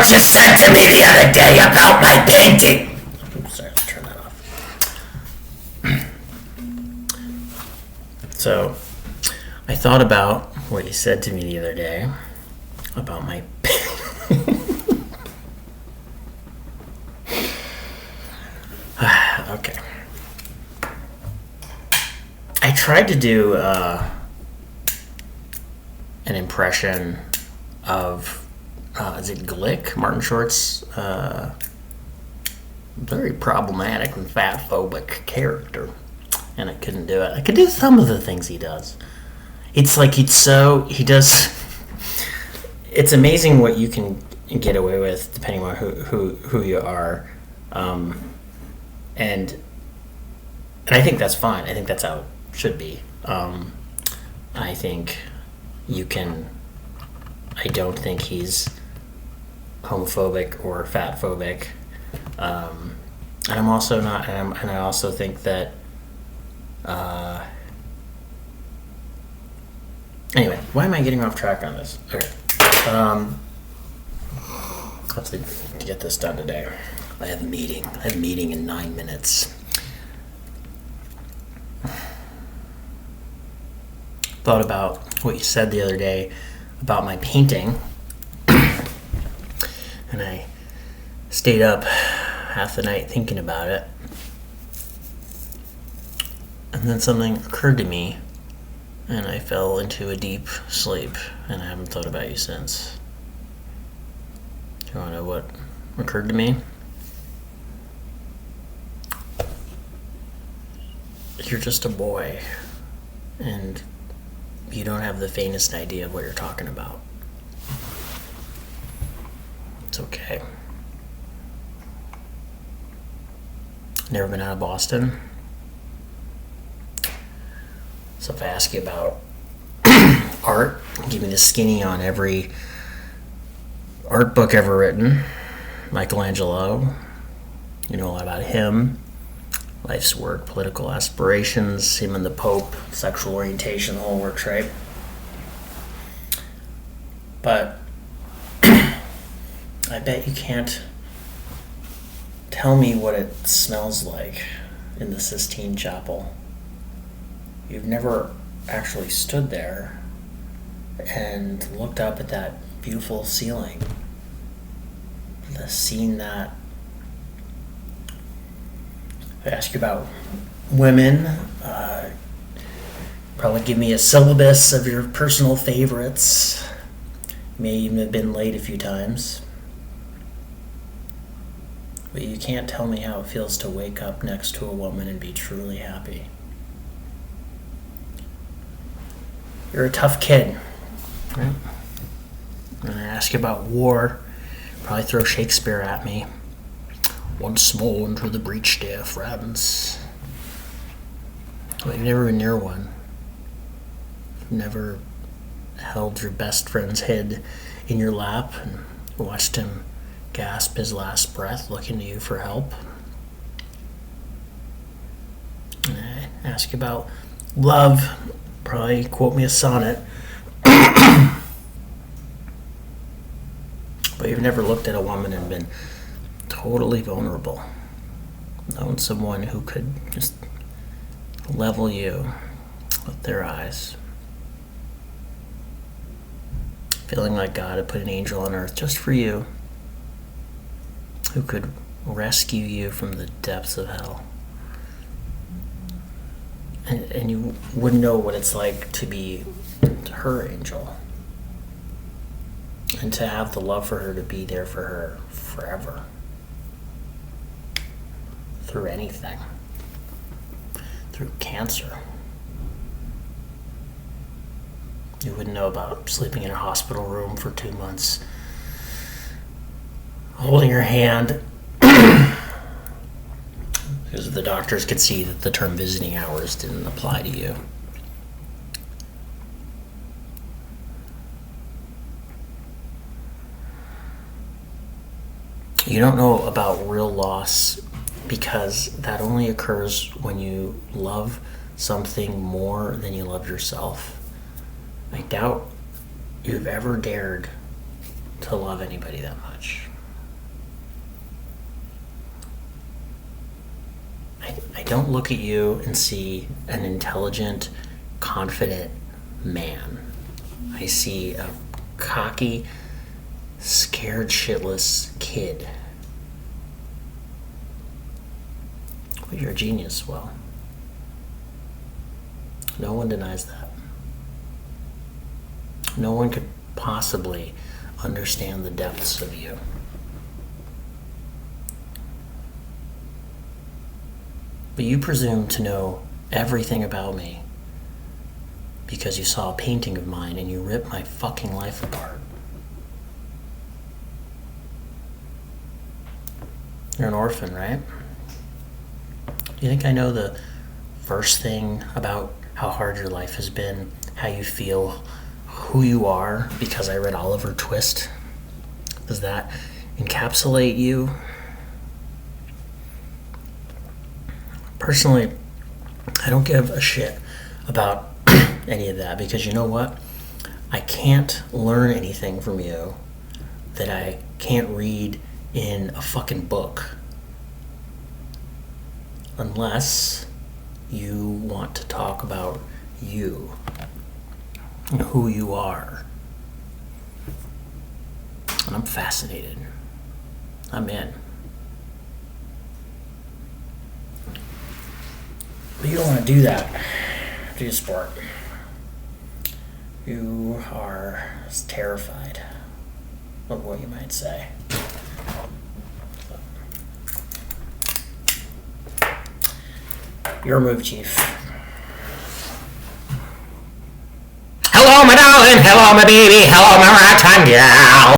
what you said to me the other day about my painting. Oops, sorry, let's turn that off. So, I thought about what you said to me the other day about my okay. I tried to do an impression of is it Glick, Martin Short's very problematic and fat-phobic character, and I couldn't do it. I could do some of the things he does. It's like he does. It's amazing what you can get away with depending on who you are, and I think that's fine. I think that's how it should be. I think you can. I don't think he's homophobic or fatphobic, and I'm also not. And I also think that. Anyway, why am I getting off track on this? Okay. Let's get this done today. I have a meeting. In 9 minutes. Thought about what you said the other day about my painting, and I stayed up half the night thinking about it, and then something occurred to me, and I fell into a deep sleep, and I haven't thought about you since. Do you want to know what occurred to me? You're just a boy, and you don't have the faintest idea of what you're talking about. It's okay. Never been out of Boston? So if I ask you about art, give me the skinny on every art book ever written. Michelangelo, you know a lot about him, life's work, political aspirations, him and the Pope, sexual orientation, the whole works, right? But I bet you can't tell me what it smells like in the Sistine Chapel. You've never actually stood there and looked up at that beautiful ceiling, seen that. I ask you about women, probably give me a syllabus of your personal favorites. You may even have been late a few times. But you can't tell me how it feels to wake up next to a woman and be truly happy. You're a tough kid, right? And I ask you about war, probably throw Shakespeare at me. Once more into the breach, dear friends. Well, you've never been near one. You've never held your best friend's head in your lap and watched him gasp his last breath looking to you for help. And I ask you about love. Probably quote me a sonnet. But you've never looked at a woman and been totally vulnerable. Known someone who could just level you with their eyes. Feeling like God had put an angel on earth just for you, who could rescue you from the depths of hell. And you wouldn't know what it's like to be her angel. And to have the love for her, to be there for her forever. Through anything. Through cancer. You wouldn't know about sleeping in a hospital room for 2 months. Holding her hand. Because the doctors could see that the term visiting hours didn't apply to you. You don't know about real loss because that only occurs when you love something more than you love yourself. I doubt you've ever dared to love anybody that much. don't look at you and see an intelligent, confident man. I see a cocky, scared shitless kid. Well, you're a genius. Well, no one denies that. No one could possibly understand the depths of you. But you presume to know everything about me because you saw a painting of mine and you ripped my fucking life apart. You're an orphan, right? Do you think I know the first thing about how hard your life has been, how you feel, who you are, because I read Oliver Twist? Does that encapsulate you? Personally, I don't give a shit about any of that, because you know what? I can't learn anything from you that I can't read in a fucking book. Unless you want to talk about you and who you are. And I'm fascinated. I'm in. But you don't want to do that, do you, sport? You are terrified of what you might say. Your move, Chief. Hello, my darling. Hello, my baby. Hello, my ragtime gal.